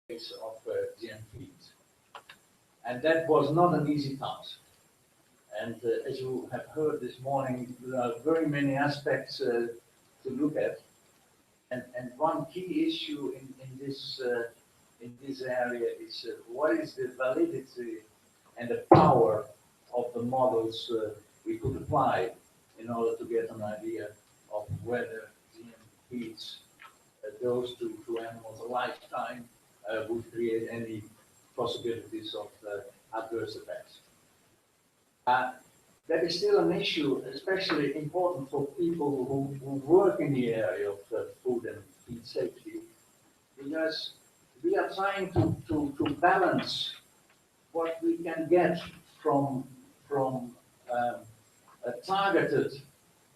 case of GM feeds. And that was not an easy task. And as you have heard this morning, there are very many aspects to look at. And one key issue in this area is what is the validity and the power of the models we could apply in order to get an idea of whether GM feeds those to animals a lifetime would create any possibilities of adverse effects. That is still an issue, especially important for people who work in the area of food and feed safety, because we are trying to balance what we can get from targeted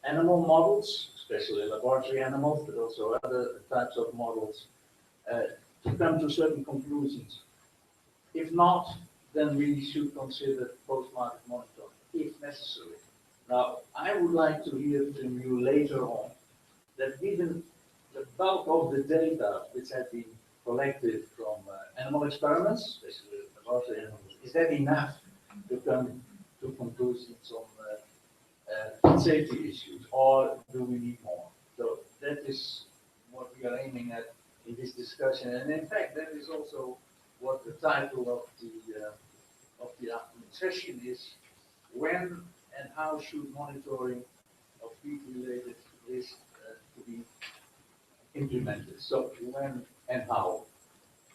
animal models, especially laboratory animals, but also other types of models, to come to certain conclusions. If not, then we should consider post-market monitoring, if necessary. Now, I would like to hear from you later on that given the bulk of the data which have been collected from animal experiments, especially laboratory animals, is that enough to come to conclusions on safety issues, or do we need more? So that is what we are aiming at in this discussion, and in fact, that is also what the title of the afternoon session is: when and how should monitoring of feed-related risk to be implemented? So when and how?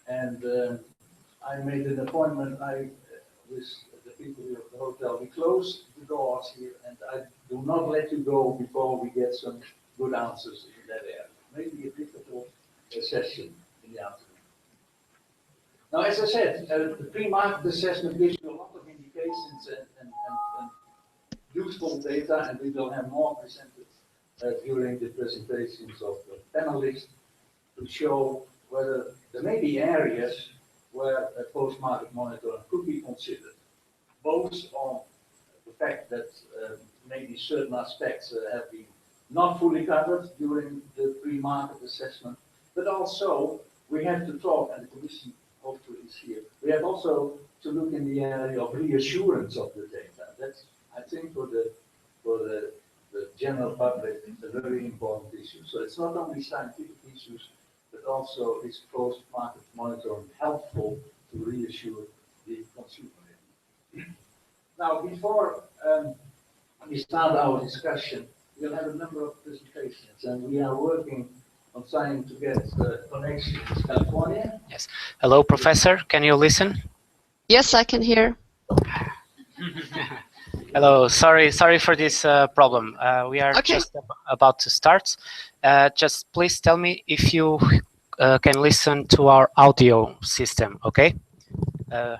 And I made an appointment with the people here at the hotel. We close the doors here, and I do not let you go before we get some good answers in that area. Maybe a difficult session in the afternoon. Now, as I said, the pre-market assessment gives you a lot of indications and useful data, and we will have more presented during the presentations of the panelists to show whether there may be areas where a post-market monitoring could be considered, both on the fact that maybe certain aspects have been not fully covered during the pre-market assessment, but also we have to talk, and the Commission hopefully is here, we have also to look in the area of reassurance of the data. That's, I think, for the general public, a very important issue. So it's not only scientific issues, but also is post-market monitoring helpful to reassure the consumer. Now, before we start our discussion, we'll have a number of presentations, and we are working on trying to get connections. California? Yes. Hello, Professor. Can you listen? Yes, I can hear. Hello. Sorry for this problem. We are just about to start. Just please tell me if you can listen to our audio system, okay?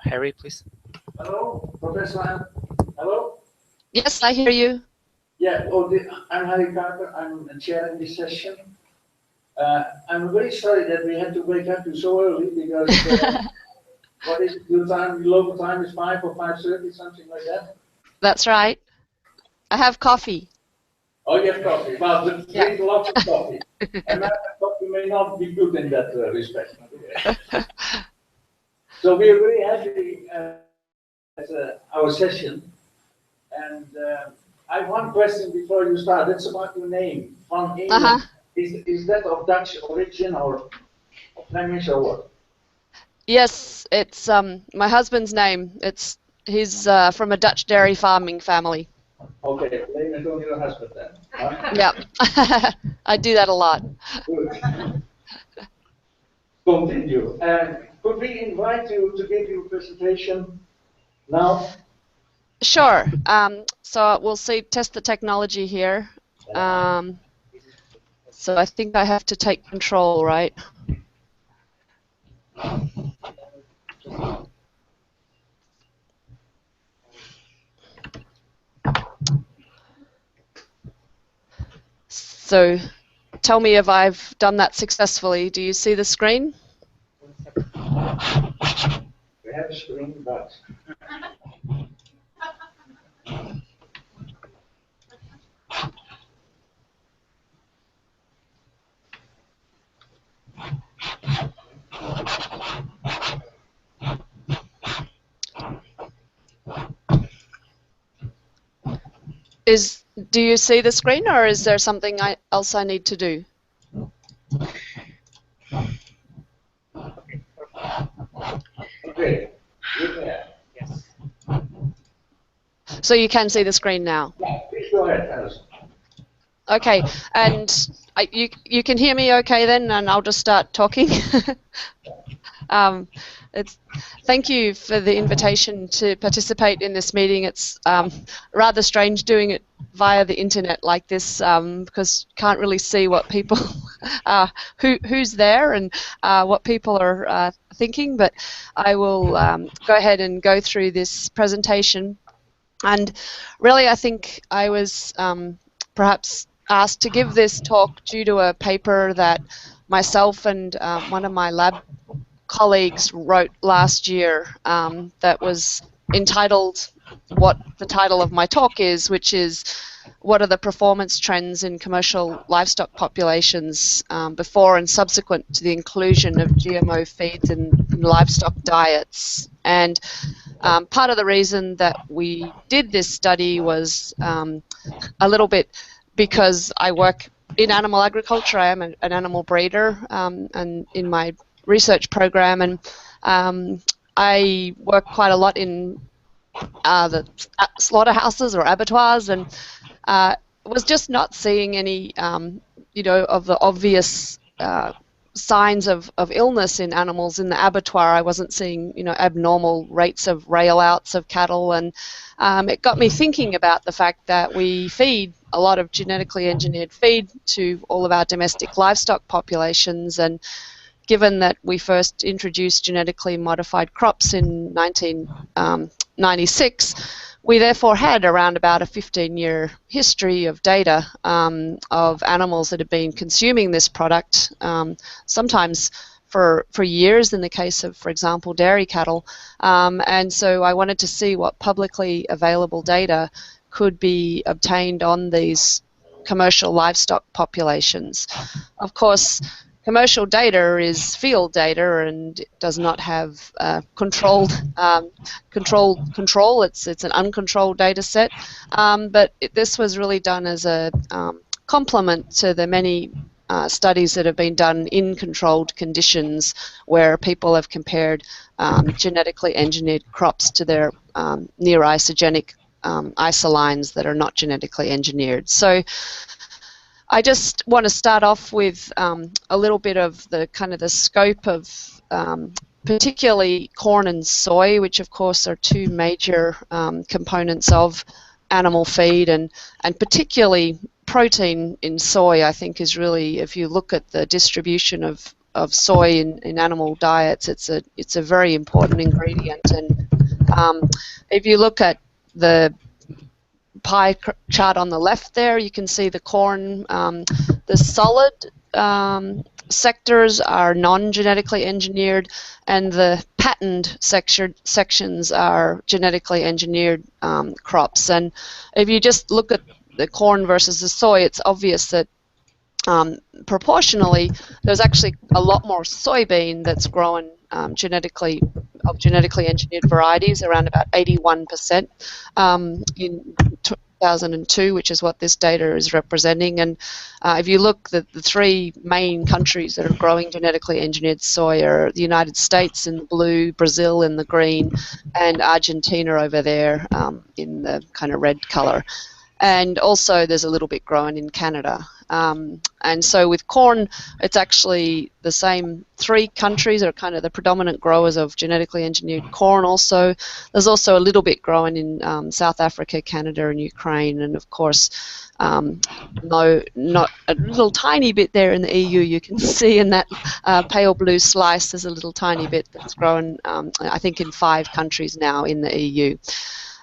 Harry, please. Hello, Professor. Hello? Yes, I hear you. Yeah, I'm Harry Carter. I'm chairing this session. I'm very sorry that we had to wake up you so early because what is it, your time, your local time is 5 or 5:30, something like that? That's right. I have coffee. Oh, you have coffee. Well, drink lots of coffee. And that coffee may not be good in that respect. So we are very happy at our session. And I have one question before you start. That's about your name. Van Elen. Is that of Dutch origin or Flemish or what? Yes, it's my husband's name. He's from a Dutch dairy farming family. Okay, blame it on your husband then. Huh? Yeah, I do that a lot. Good. Continue. Could we invite you to give your presentation now? Sure. So we'll test the technology here. So I think I have to take control, right? So tell me if I've done that successfully. Do you see the screen? We have a screen, but... Do you see the screen, or is there something else I need to do? Okay. Yes. So you can see the screen now. Yeah, please go ahead, Alice. Okay, and you can hear me okay then, and I'll just start talking. Thank you for the invitation to participate in this meeting. It's rather strange doing it via the internet like this because you can't really see what people, who's there and what people are thinking, but I will go ahead and go through this presentation. And really, I think I was perhaps asked to give this talk due to a paper that myself and one of my lab colleagues wrote last year that was entitled what the title of my talk is, which is what are the performance trends in commercial livestock populations before and subsequent to the inclusion of GMO feeds in livestock diets. And part of the reason that we did this study was a little bit because I work in animal agriculture. I am an animal breeder, and in my research program, and I work quite a lot in the slaughterhouses or abattoirs, and was just not seeing any, of the obvious signs of illness in animals in the abattoir. I wasn't seeing, abnormal rates of rail outs of cattle, and it got me thinking about the fact that we feed a lot of genetically engineered feed to all of our domestic livestock populations, and given that we first introduced genetically modified crops in 1996, we therefore had around about a 15-year history of data of animals that have been consuming this product, sometimes for years in the case of, for example, dairy cattle. And so I wanted to see what publicly available data could be obtained on these commercial livestock populations. Of course, commercial data is field data and it does not have control. It's an uncontrolled data set, but this was really done as a complement to the many studies that have been done in controlled conditions where people have compared genetically engineered crops to their near isogenic isolines that are not genetically engineered. So I just want to start off with a little bit of the the scope of particularly corn and soy, which of course are two major components of animal feed, and particularly protein in soy, I think, is really, if you look at the distribution of soy in animal diets, it's a very important ingredient. And if you look at the pie chart on the left there, you can see the corn, the solid sectors are non-genetically engineered, and the patterned sections are genetically engineered crops. And if you just look at the corn versus the soy, it's obvious that proportionally there's actually a lot more soybean that's grown genetically engineered varieties, around about 81% in 2002, which is what this data is representing. And if you look, the three main countries that are growing genetically engineered soy are the United States in the blue, Brazil in the green, and Argentina over there in the kind of red color. And also there's a little bit grown in Canada. And so with corn, it's actually the same three countries are kind of the predominant growers of genetically engineered corn. Also, there's also a little bit growing in South Africa, Canada, and Ukraine. And of course, no, not a little tiny bit there in the EU. You can see in that pale blue slice, there's a little tiny bit that's grown, I think, in 5 countries now in the EU.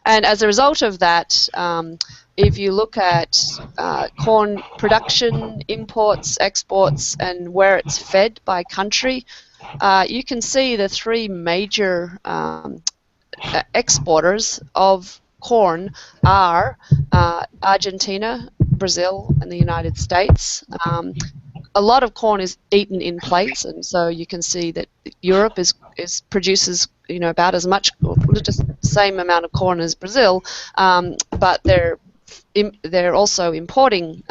And as a result of that, if you look at corn production, imports, exports, and where it's fed by country, you can see the 3 major exporters of corn are Argentina, Brazil, and the United States. A lot of corn is eaten in plates, and so you can see that Europe produces about as much, just the same amount of corn as Brazil, but they're they're also importing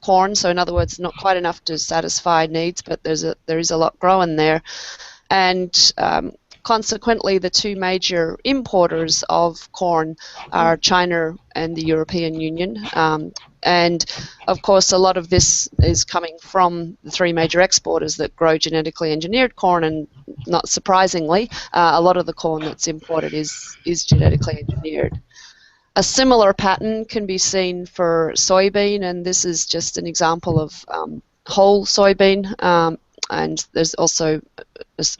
corn. So in other words, not quite enough to satisfy needs, but there is a lot growing there, and consequently, the two major importers of corn are China and the European Union. And of course, a lot of this is coming from the three major exporters that grow genetically engineered corn, and not surprisingly, a lot of the corn that's imported is genetically engineered. A similar pattern can be seen for soybean, and this is just an example of whole soybean, and there's also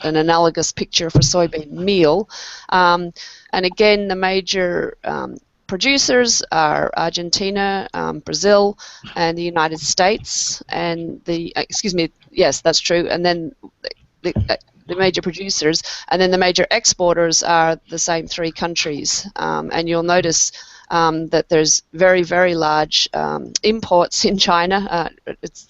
an analogous picture for soybean meal. And again, the major producers are Argentina, Brazil, and the United States, and yes, that's true, and then the major producers, and then the major exporters are the same three countries. And you'll notice that there's very, very large imports in China.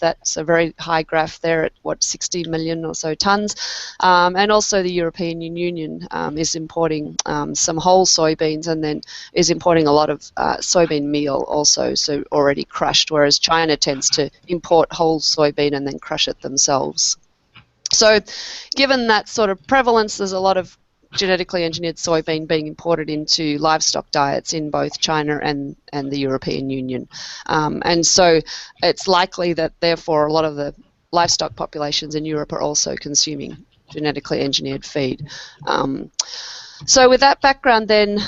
That's a very high graph there at 60 million or so tons. And also the European Union is importing some whole soybeans, and then is importing a lot of soybean meal also, so already crushed, whereas China tends to import whole soybean and then crush it themselves. So given that sort of prevalence, there's a lot of genetically engineered soybean being imported into livestock diets in both China and the European Union. And so it's likely that therefore a lot of the livestock populations in Europe are also consuming genetically engineered feed. So with that background then,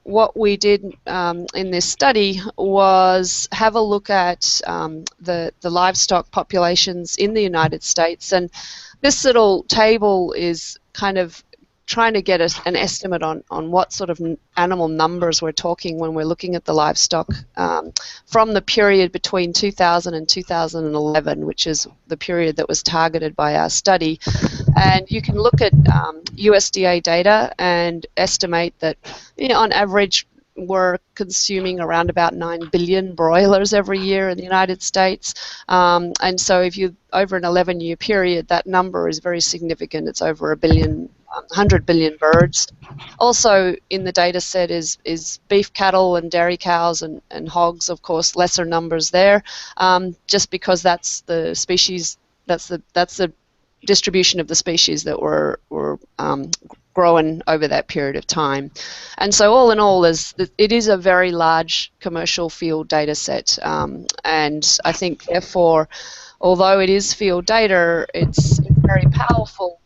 what we did in this study was have a look at the livestock populations in the United States, and this little table is kind of trying to get an estimate on what sort of animal numbers we're talking when we're looking at the livestock from the period between 2000 and 2011, which is the period that was targeted by our study. And you can look at USDA data and estimate that, on average, we're consuming around about 9 billion broilers every year in the United States. And so if you, over an 11-year period, that number is very significant. It's over 100 billion birds. Also in the data set is beef cattle and dairy cows and hogs, of course, lesser numbers there, just because that's the species, that's the distribution of the species that were growing over that period of time. And so all in all, it is a very large commercial field data set, and I think therefore, although it is field data, it's very powerful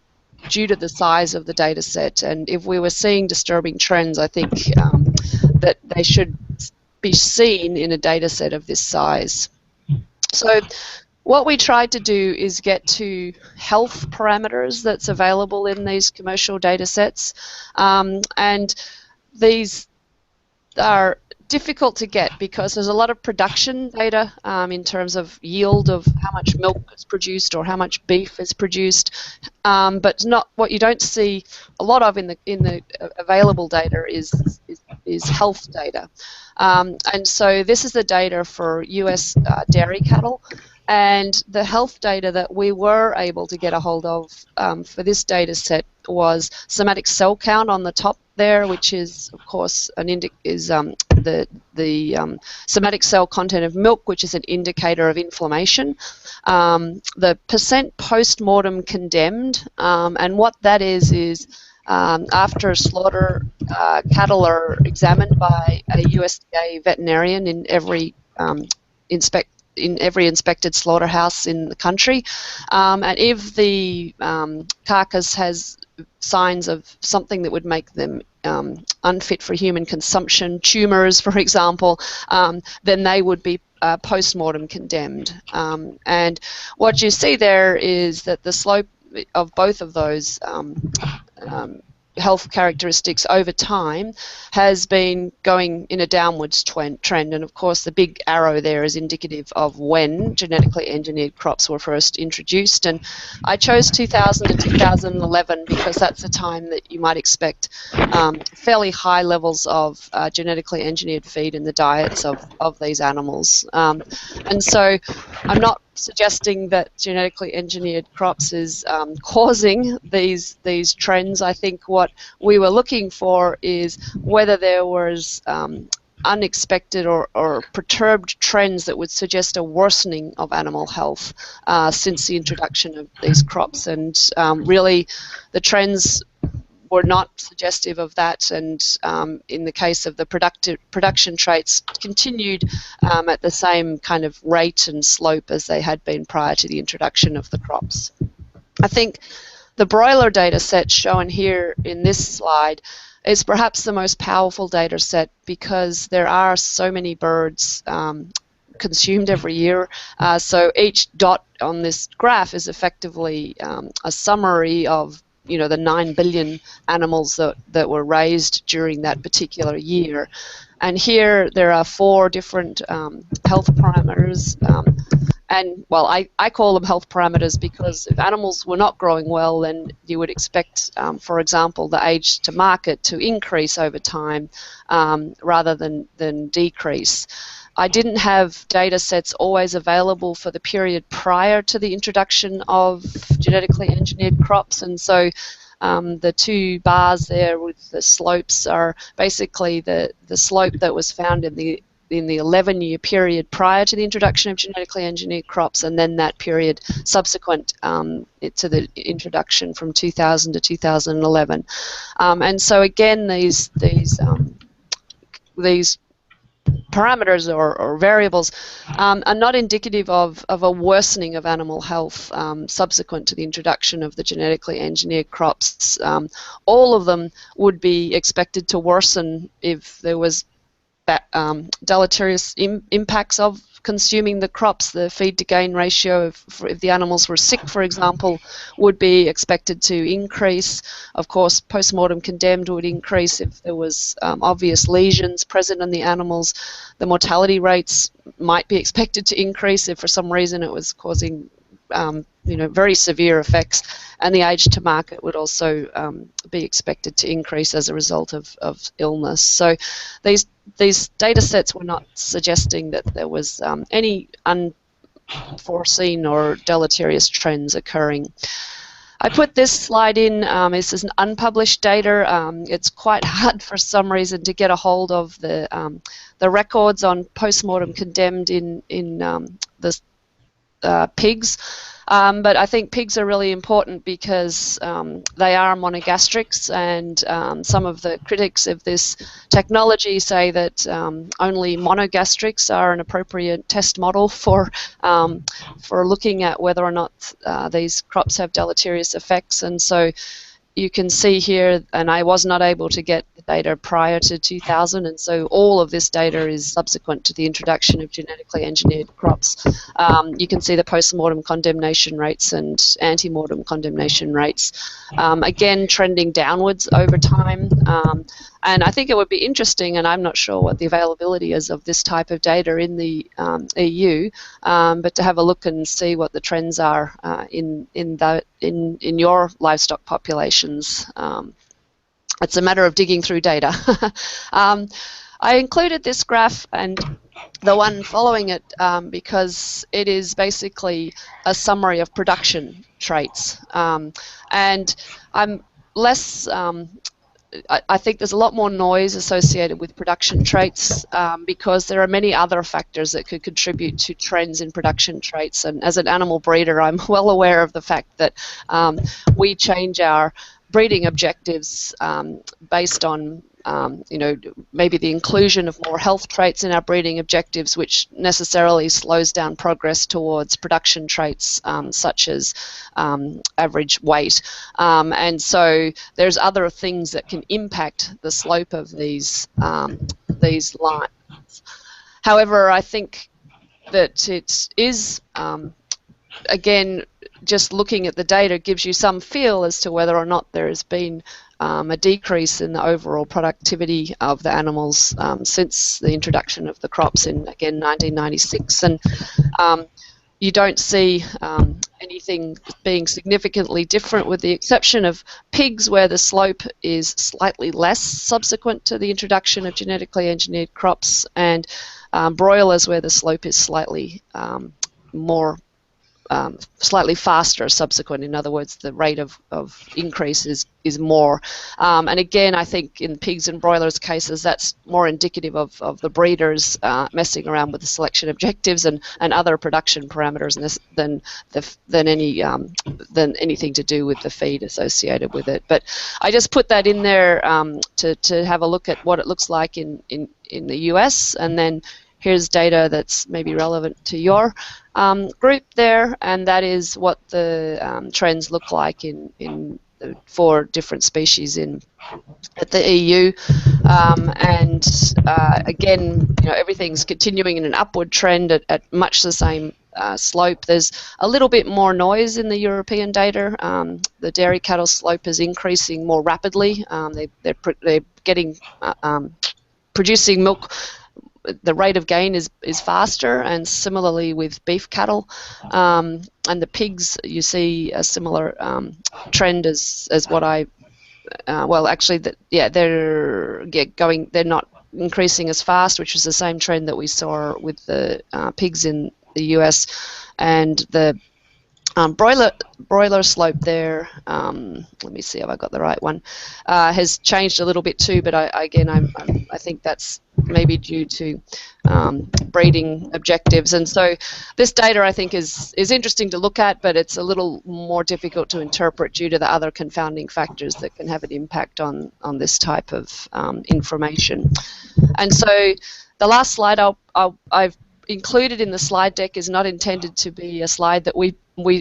due to the size of the data set. And if we were seeing disturbing trends, I think that they should be seen in a data set of this size. So what we tried to do is get to health parameters that's available in these commercial data sets, and these are difficult to get because there's a lot of production data in terms of yield of how much milk is produced or how much beef is produced, but not what you don't see a lot of in the available data is health data, and so this is the data for US dairy cattle. And the health data that we were able to get a hold of for this data set was somatic cell count on the top there, which is, of course, the somatic cell content of milk, which is an indicator of inflammation. The percent post-mortem condemned, and what that is after slaughter, cattle are examined by a USDA veterinarian in every inspected slaughterhouse in the country, and if the carcass has signs of something that would make them unfit for human consumption, tumours for example, then they would be post-mortem condemned. And what you see there is that the slope of both of those health characteristics over time has been going in a downwards trend, and of course the big arrow there is indicative of when genetically engineered crops were first introduced. And I chose 2000 and 2011 because that's the time that you might expect fairly high levels of genetically engineered feed in the diets of these animals, and so I'm not suggesting that genetically engineered crops is causing these trends. I think what we were looking for is whether there was unexpected or perturbed trends that would suggest a worsening of animal health since the introduction of these crops. And really, the trends were not suggestive of that, and in the case of the production traits, continued at the same kind of rate and slope as they had been prior to the introduction of the crops. I think the broiler data set shown here in this slide is perhaps the most powerful data set because there are so many birds consumed every year. So each dot on this graph is effectively a summary of the 9 billion animals that were raised during that particular year. And here there are 4 different health parameters. And, well, I call them health parameters because if animals were not growing well, then you would expect, for example, the age to market to increase over time rather than decrease. I didn't have data sets always available for the period prior to the introduction of genetically engineered crops, and so the 2 bars there with the slopes are basically the slope that was found in the 11-year period prior to the introduction of genetically engineered crops, and then that period subsequent to the introduction from 2000 to 2011. And so again, these parameters or variables are not indicative of a worsening of animal health subsequent to the introduction of the genetically engineered crops. All of them would be expected to worsen if there was deleterious impacts of consuming the crops. The feed to gain ratio, if the animals were sick, for example, would be expected to increase. Of course, post-mortem condemned would increase if there was obvious lesions present in the animals. The mortality rates might be expected to increase if for some reason it was causing very severe effects, and the age to market would also be expected to increase as a result of illness. So these data sets were not suggesting that there was any unforeseen or deleterious trends occurring. I put this slide in. This is an unpublished data. It's quite hard for some reason to get a hold of the records on post-mortem condemned in the pigs. But I think pigs are really important because they are monogastrics, and some of the critics of this technology say that only monogastrics are an appropriate test model for looking at whether or not these crops have deleterious effects. And so you can see here, and I was not able to get the data prior to 2000, and so all of this data is subsequent to the introduction of genetically engineered crops. You can see the post-mortem condemnation rates and ante-mortem condemnation rates, again trending downwards over time. And I think it would be interesting, and I'm not sure what the availability is of this type of data in the EU, but to have a look and see what the trends are in your livestock populations. It's a matter of digging through data. I included this graph and the one following it because it is basically a summary of production traits. And I'm less... I think there's a lot more noise associated with production traits because there are many other factors that could contribute to trends in production traits. And as an animal breeder, I'm well aware of the fact that we change our breeding objectives based on maybe the inclusion of more health traits in our breeding objectives, which necessarily slows down progress towards production traits such as average weight. And so there's other things that can impact the slope of these lines. However, I think that it is, again, just looking at the data gives you some feel as to whether or not there has been a decrease in the overall productivity of the animals since the introduction of the crops in, again, 1996. And you don't see anything being significantly different with the exception of pigs, where the slope is slightly less subsequent to the introduction of genetically engineered crops, and broilers, where the slope is slightly more slightly faster subsequent. In other words, the rate of increase is more. And again, I think in pigs and broilers cases, that's more indicative of the breeders messing around with the selection objectives and other production parameters than anything to do with the feed associated with it. But I just put that in there to have a look at what it looks like in the US, and then here's data that's maybe relevant to your group there, and that is what the trends look like in the 4 different species at the EU. And again, everything's continuing in an upward trend at much the same slope. There's a little bit more noise in the European data. The dairy cattle slope is increasing more rapidly. They're getting producing milk. The rate of gain is faster, and similarly with beef cattle, and the pigs, you see a similar trend as what I well, actually, they're not increasing as fast, which is the same trend that we saw with the pigs in the US, and the broiler slope there, let me see if I got the right one, has changed a little bit too, but I think that's maybe due to breeding objectives. And so this data, I think, is interesting to look at, but it's a little more difficult to interpret due to the other confounding factors that can have an impact on this type of information. And so the last slide I've included in the slide deck is not intended to be a slide that we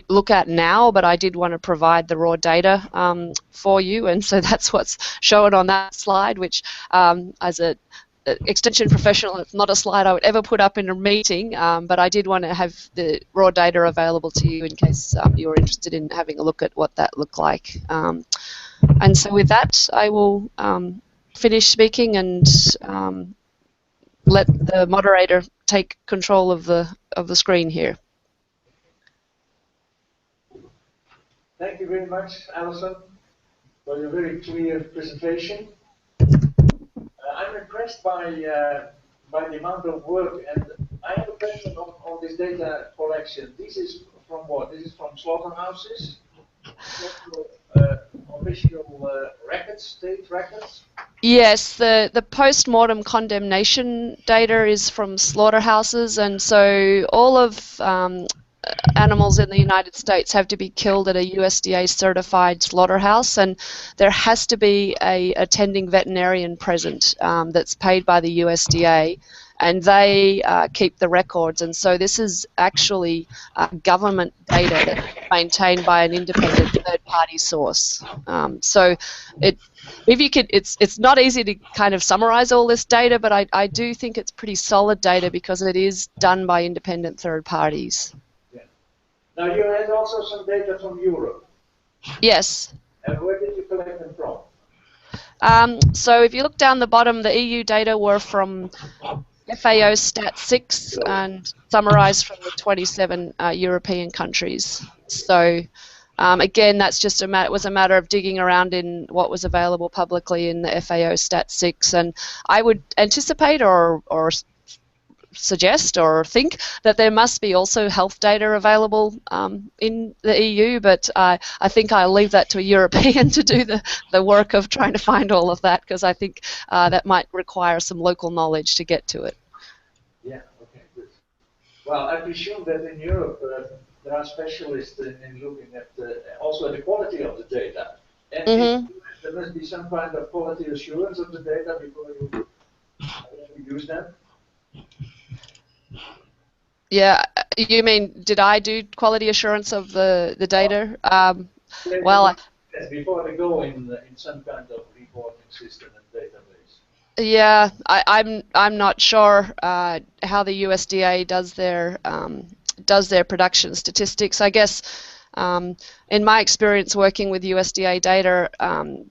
look at now, but I did want to provide the raw data for you, and so that's what's shown on that slide, which as an extension professional, it's not a slide I would ever put up in a meeting, but I did want to have the raw data available to you in case you were interested in having a look at what that looked like. And so with that, I will finish speaking and let the moderator take control of the screen here. Thank you very much, Alison, for your very clear presentation. I'm impressed by the amount of work, and I have a question on this data collection. This is from what? This is from slaughterhouses? Official records, state records? Yes, the post-mortem condemnation data is from slaughterhouses, and so all of animals in the United States have to be killed at a USDA certified slaughterhouse, and there has to be a attending veterinarian present that's paid by the USDA, and they keep the records. And so this is actually government data that's maintained by an independent third-party source. So it's not easy to kind of summarize all this data, but I do think it's pretty solid data because it is done by independent third parties. Yeah. Now you had also some data from Europe. Yes. And where did you collect them from? So if you look down the bottom, the EU data were from FAO Stat 6 and summarized from the 27 European countries. So again, that's just it was a matter of digging around in what was available publicly in the FAO Stat 6, and I would anticipate or suggest or think that there must be also health data available in the EU, but I think I'll leave that to a European to do the work of trying to find all of that, because I think that might require some local knowledge to get to it. Yeah, okay, good. Well, I presume that in Europe there are specialists in looking at also at the quality of the data. And there must be some kind of quality assurance of the data before you use them. Yeah, you mean, did I do quality assurance of the data? Well, yes, before they go in some kind of reporting system and database. Yeah, I'm not sure how the USDA does their production statistics. I guess in my experience working with USDA data,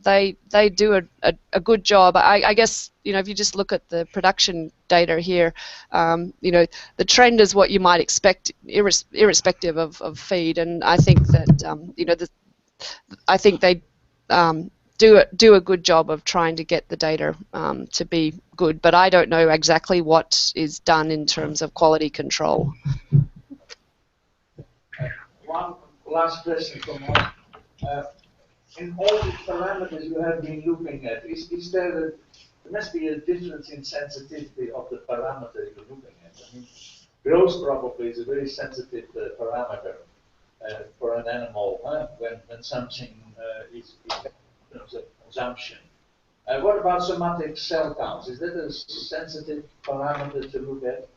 they do a good job. I guess, if you just look at the production data here, the trend is what you might expect, irrespective of feed. And I think that I think they do a good job of trying to get the data to be good, but I don't know exactly what is done in terms of quality control. one last question from us. In all the parameters you have been looking at, is there must be a difference in sensitivity of the parameter you're looking at? I mean, growth probably is a very sensitive parameter for an animal when something is in terms of consumption. What about somatic cell counts? Is that a sensitive parameter to look at?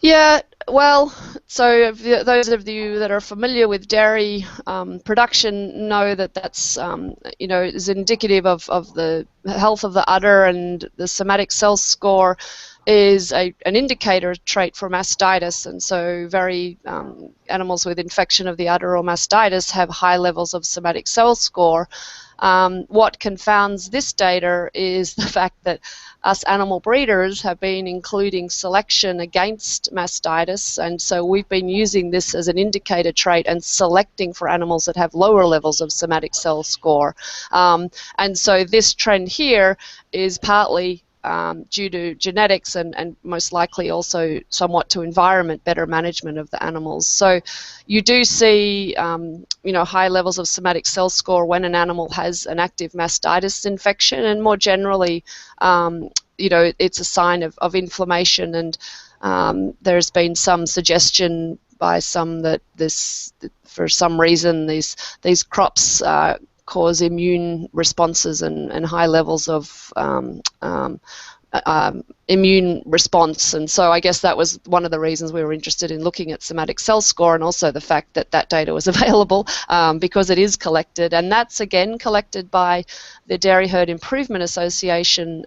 Yeah, well, so those of you that are familiar with dairy production know that that's, is indicative of the health of the udder, and the somatic cell score is an indicator trait for mastitis, and so animals with infection of the udder or mastitis have high levels of somatic cell score. What confounds this data is the fact that us animal breeders have been including selection against mastitis, and so we've been using this as an indicator trait and selecting for animals that have lower levels of somatic cell score. And so this trend here is partly due to genetics and most likely also somewhat to environment, better management of the animals. So you do see high levels of somatic cell score when an animal has an active mastitis infection, and more generally it's a sign of inflammation, and there's been some suggestion by some that for some reason these crops cause immune responses and high levels of immune response. And so I guess that was one of the reasons we were interested in looking at somatic cell score, and also the fact that that data was available because it is collected, and that's again collected by the Dairy Herd Improvement Association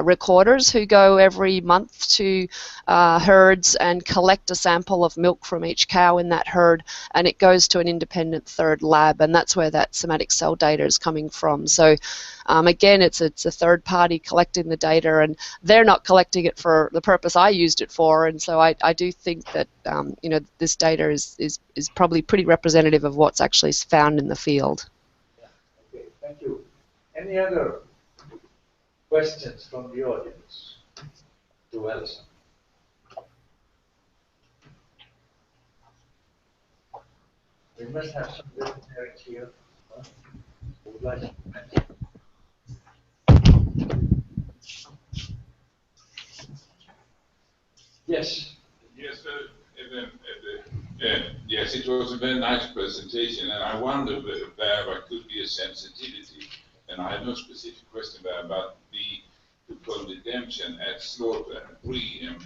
recorders who go every month to herds and collect a sample of milk from each cow in that herd, and it goes to an independent third lab, and that's where that somatic cell data is coming from. So again, it's a third party collecting the data, and they're not collecting it for the purpose I used it for, and so I do think that this data is probably pretty representative of what's actually found in the field. Yeah. Okay, thank you. Any other questions from the audience to Alison? We must have some veterinarians here who would like to comment. Yes. Yes, yes, it was a very nice presentation, and I wonder where there could be a sensitivity, and I have no specific question there, but the condemnation at slaughter, pre and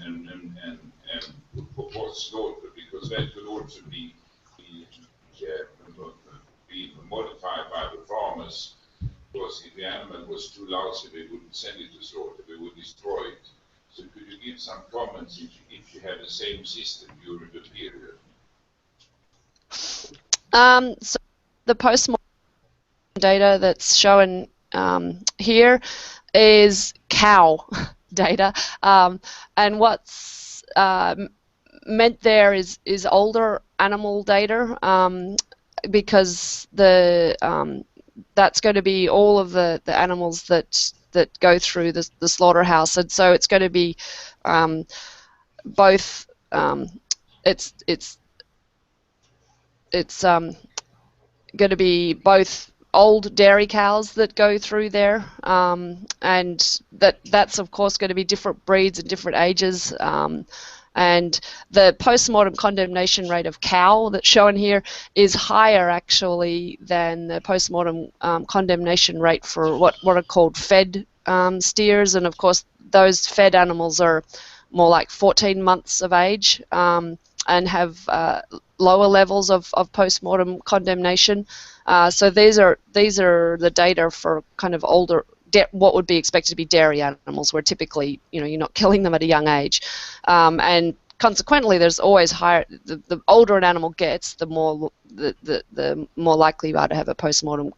post slaughter, because that could also be modified by the farmers, because if the animal was too lousy, they wouldn't send it to slaughter, they would destroy it. So could you give some comments if you have the same system during the period? So the post-mortem data that's shown here is cow data, and what's meant there is older animal data, because that's going to be all of the animals that go through the slaughterhouse, and so it's going to be both. It's going to be both old dairy cows that go through there, and that's of course going to be different breeds and different ages. And the post-mortem condemnation rate of cow that's shown here is higher actually than the post-mortem condemnation rate for what are called fed steers, and of course those fed animals are more like 14 months of age and have lower levels of post-mortem condemnation. So these are the data for kind of older, what would be expected to be dairy animals, where typically you're not killing them at a young age, and consequently there's always higher. The older an animal gets, the more likely you are to have a post-mortem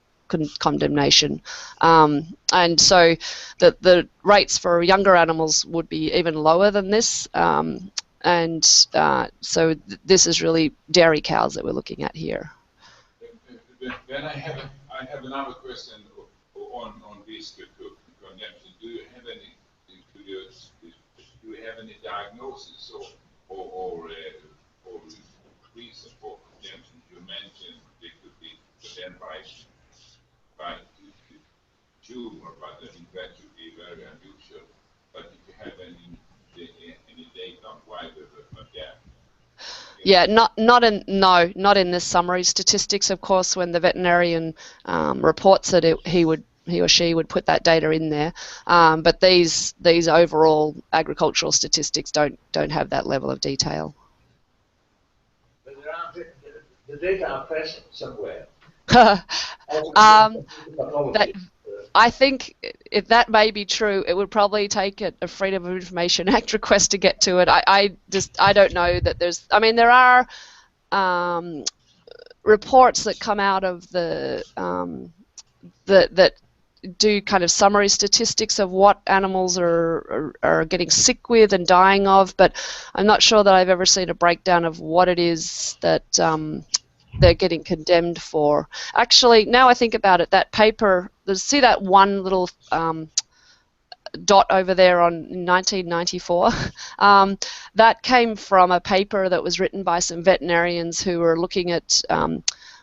condemnation, and so the rates for younger animals would be even lower than this. And so this is really dairy cows that we're looking at here. Then I have another question on this condemnation. Do you have any diagnosis or reason then by tumor, but I think that should be very unusual. But if you have any data on why there was a gap. Yeah, not in this summary statistics. Of course, when the veterinarian reports it, he or she would put that data in there. But these overall agricultural statistics don't have that level of detail. But the data are present somewhere. I think if that may be true, it would probably take a Freedom of Information Act request to get to it. I don't know that there's. I mean, there are reports that come out of that do kind of summary statistics of what animals are getting sick with and dying of, but I'm not sure that I've ever seen a breakdown of what it is that they're getting condemned for. Actually, now I think about it, that paper, see that one little dot over there on 1994? That came from a paper that was written by some veterinarians who were looking at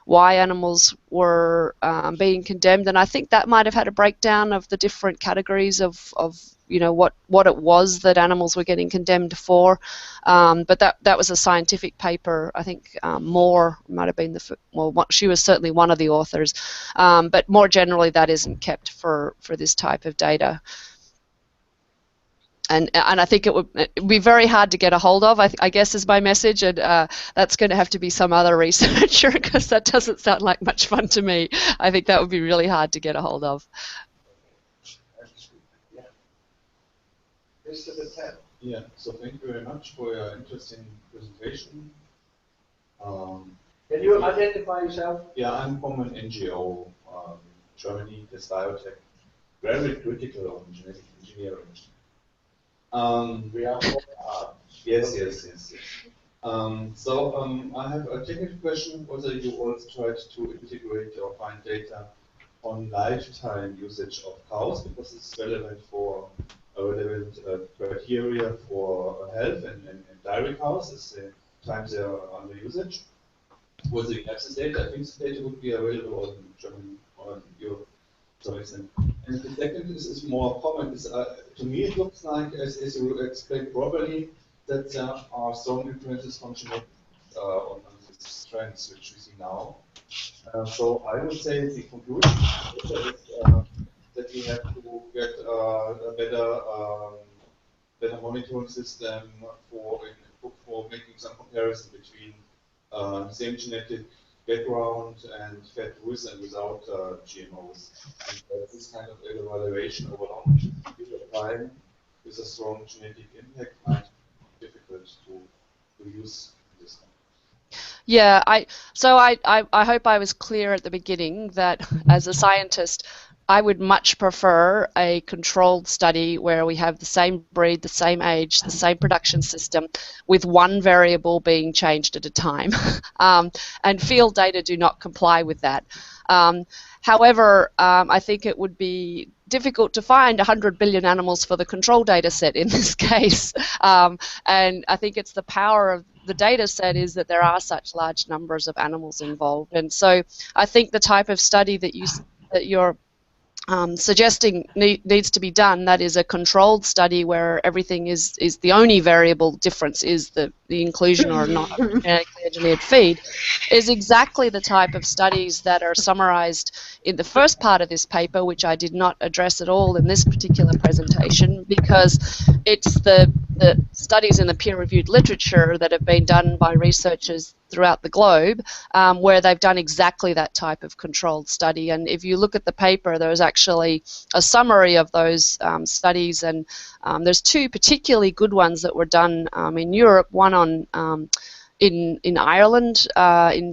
why animals were being condemned, and I think that might have had a breakdown of the different categories of you know what it was that animals were getting condemned for. But that was a scientific paper. I think Moore might have been she was certainly one of the authors. But more generally, that isn't kept for this type of data. And I think it would be very hard to get a hold of, I guess, is my message, and that's going to have to be some other researcher, because that doesn't sound like much fun to me. I think that would be really hard to get a hold of. Yeah. Mr. Patel. Yeah, so thank you very much for your interesting presentation. Can you identify yourself? Yeah, I'm from an NGO, Germany, this biotech, very critical on genetic engineering. We are Yes. I have a technical question, whether you also tried to integrate or find data on lifetime usage of cows, because it's relevant for relevant criteria for health and dairy cows, as the times they are under usage. Whether you have this data, I think this data would be available in Germany or in Europe. And the second is more common. To me, it looks like, as you explained properly, that there are strong influences from genetics on these trends which we see now. So I would say the conclusion is that we have to get a better monitoring system for making some comparison between the same genetic background and fed with and without GMOs. And this kind of evaluation over long period of time with a strong genetic impact might be difficult to use in this context. Yeah, I hope I was clear at the beginning that as a scientist, I would much prefer a controlled study where we have the same breed, the same age, the same production system, with one variable being changed at a time. And field data do not comply with that. However, I think it would be difficult to find 100 billion animals for the control data set in this case. And I think it's the power of the data set is that there are such large numbers of animals involved. And so I think the type of study that you're suggesting needs to be done, that is a controlled study where everything is the only variable difference is the inclusion or not of genetically engineered feed, is exactly the type of studies that are summarized in the first part of this paper, which I did not address at all in this particular presentation, because it's the studies in the peer-reviewed literature that have been done by researchers throughout the globe, where they've done exactly that type of controlled study. And if you look at the paper, there's actually a summary of those studies, and there's two particularly good ones that were done in Europe, one on in Ireland, I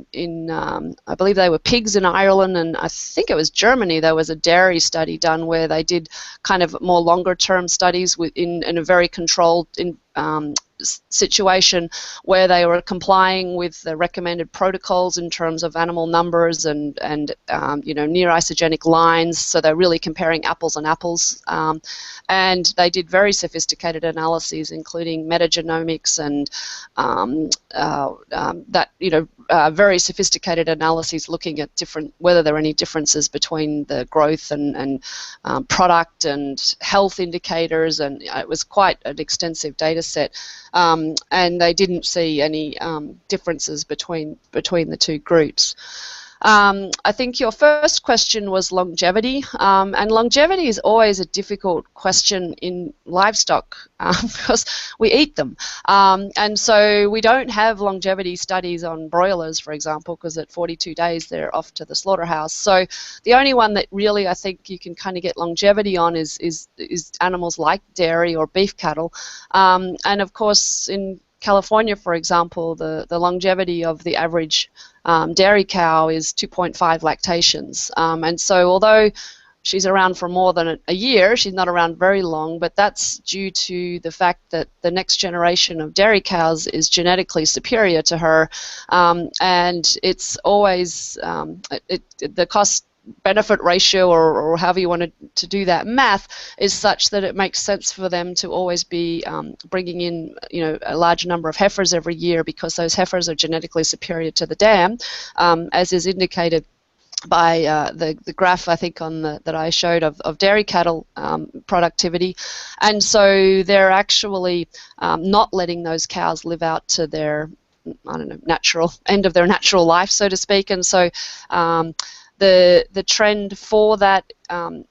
believe they were pigs in Ireland, and I think it was Germany. There was a dairy study done where they did kind of more longer term studies in a very controlled situation where they were complying with the recommended protocols in terms of animal numbers and near isogenic lines. So they're really comparing apples and apples, and they did very sophisticated analyses, including metagenomics and very sophisticated analyses looking at whether there are any differences between the growth and product and health indicators, and it was quite an extensive data set, and they didn't see any differences between the two groups. I think your first question was longevity, and longevity is always a difficult question in livestock because we eat them, and so we don't have longevity studies on broilers, for example, because at 42 days they're off to the slaughterhouse. So the only one that really I think you can kind of get longevity on is animals like dairy or beef cattle, and of course in California, for example, the longevity of the average dairy cow is 2.5 lactations. And so although she's around for more than a year, she's not around very long, but that's due to the fact that the next generation of dairy cows is genetically superior to her, and it's always, the cost benefit ratio, or however you want to do that math, is such that it makes sense for them to always be bringing in, a large number of heifers every year, because those heifers are genetically superior to the dam, as is indicated by the graph I think that I showed of dairy cattle productivity. And so they're actually not letting those cows live out to their, natural end of their natural life, so to speak. And so the trend for that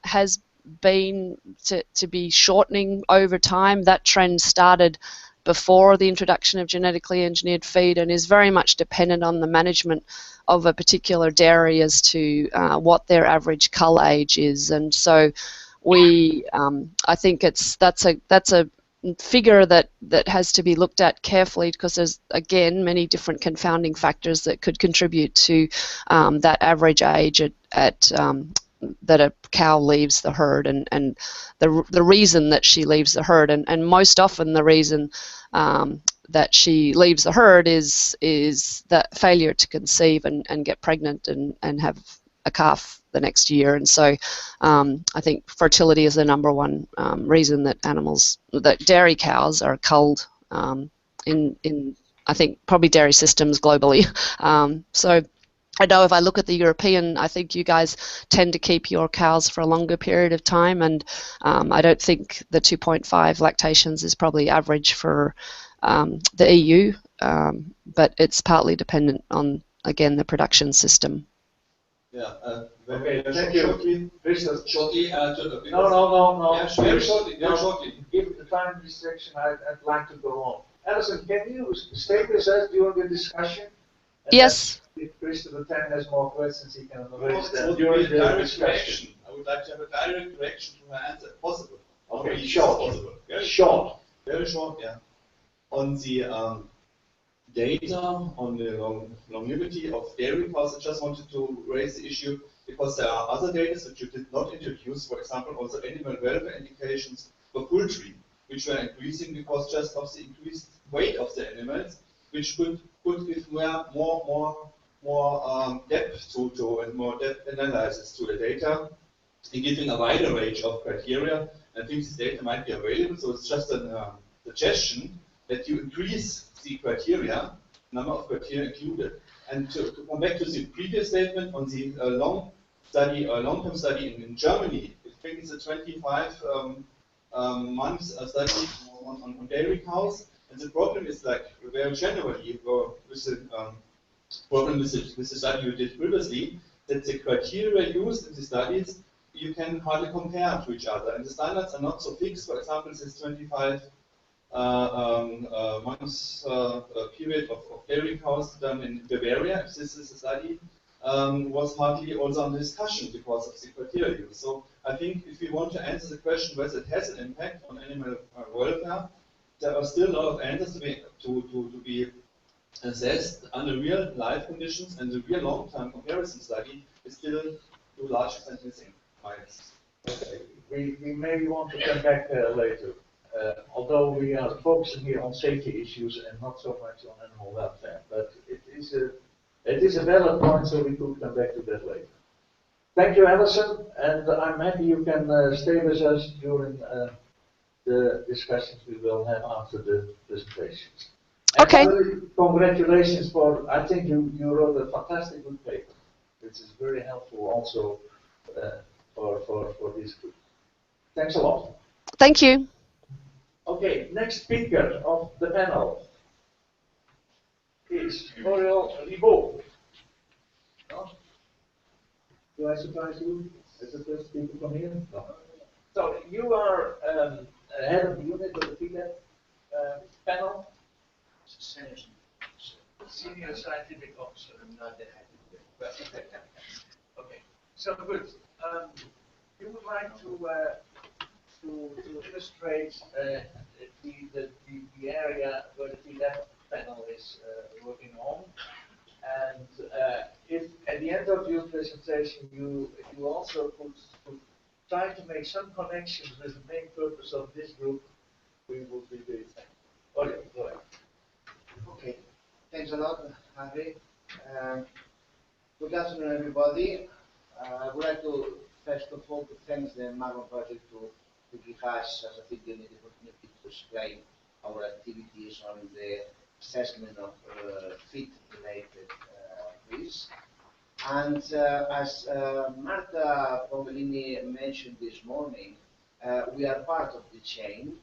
has been to be shortening over time. That trend started before the introduction of genetically engineered feed and is very much dependent on the management of a particular dairy as to what their average cull age is. And so I think that's a figure that has to be looked at carefully, because there's, again, many different confounding factors that could contribute to that average age at that a cow leaves the herd, and the reason that she leaves the herd, and most often the reason that she leaves the herd is that failure to conceive and get pregnant and have a calf the next year. And so I think fertility is the number one reason that dairy cows are culled in I think probably dairy systems globally. So I know if I look at the European, I think you guys tend to keep your cows for a longer period of time, and I don't think the 2.5 lactations is probably average for the EU, but it's partly dependent on, again, the production system. Yeah. Okay, thank you. Shortly. No. Yeah, very shortly. Very shortly. Given the time restriction, I'd like to go on. Alison, can you stay with us during the discussion? And Yes. If Christopher Tan has more questions, he can raise them Would during be a the direct discussion. direction. I would like to have a direct direction to her answer, if possible. Okay, Only short. Possible. Short. Very short, yeah. On the data on the longevity of dairy cows, I just wanted to raise the issue because there are other data that you did not introduce. For example, also animal welfare indications for poultry, which were increasing because just of the increased weight of the animals, which could give more depth to and more depth analysis to the data, and giving a wider range of criteria. I think this data might be available, so it's just a suggestion that you increase the criteria, number of criteria included. And to come back to the previous statement on the long-term study in Germany, I think it's a 25 months study on dairy cows. And the problem is, like, very generally, with the problem with the study you did previously, that the criteria used in the studies you can hardly compare to each other. And the standards are not so fixed. For example, this 25 months period of dairy cows done in Bavaria, if this is a study, was hardly also on discussion because of the criteria. So I think if we want to answer the question whether it has an impact on animal welfare, there are still a lot of answers to be assessed under real life conditions, and the real long-term comparison study is still to a large extent missing. Okay. We may want to come back later. Although we are focusing here on safety issues and not so much on animal welfare, but it is a valid point, so we could come back to that later. Thank you, Alison, and I'm happy you can stay with us during the discussions we will have after the presentations. Okay. Congratulations I think you wrote a fantastic good paper, which is very helpful also for this group. Thanks a lot. Thank you. Okay, next speaker of the panel is Oriol Ribot. No? Do I surprise you as the first speaker from here? No. So you are head of the unit of the PLAB panel. Senior scientific officer. Not the head. Okay. So good. You would like to illustrate the area where the PLAB panel is working on. And if at the end of your presentation you also could try to make some connections with the main purpose of this group, we will be very thankful. Okay, go ahead. Okay, thanks a lot, Harry. Good afternoon, everybody. I would like to first of all to thank the Marlon Project to give us, as I think, the opportunity to explain our activities on the assessment of fit-related risks. And as Marta Pomelini mentioned this morning, we are part of the chain.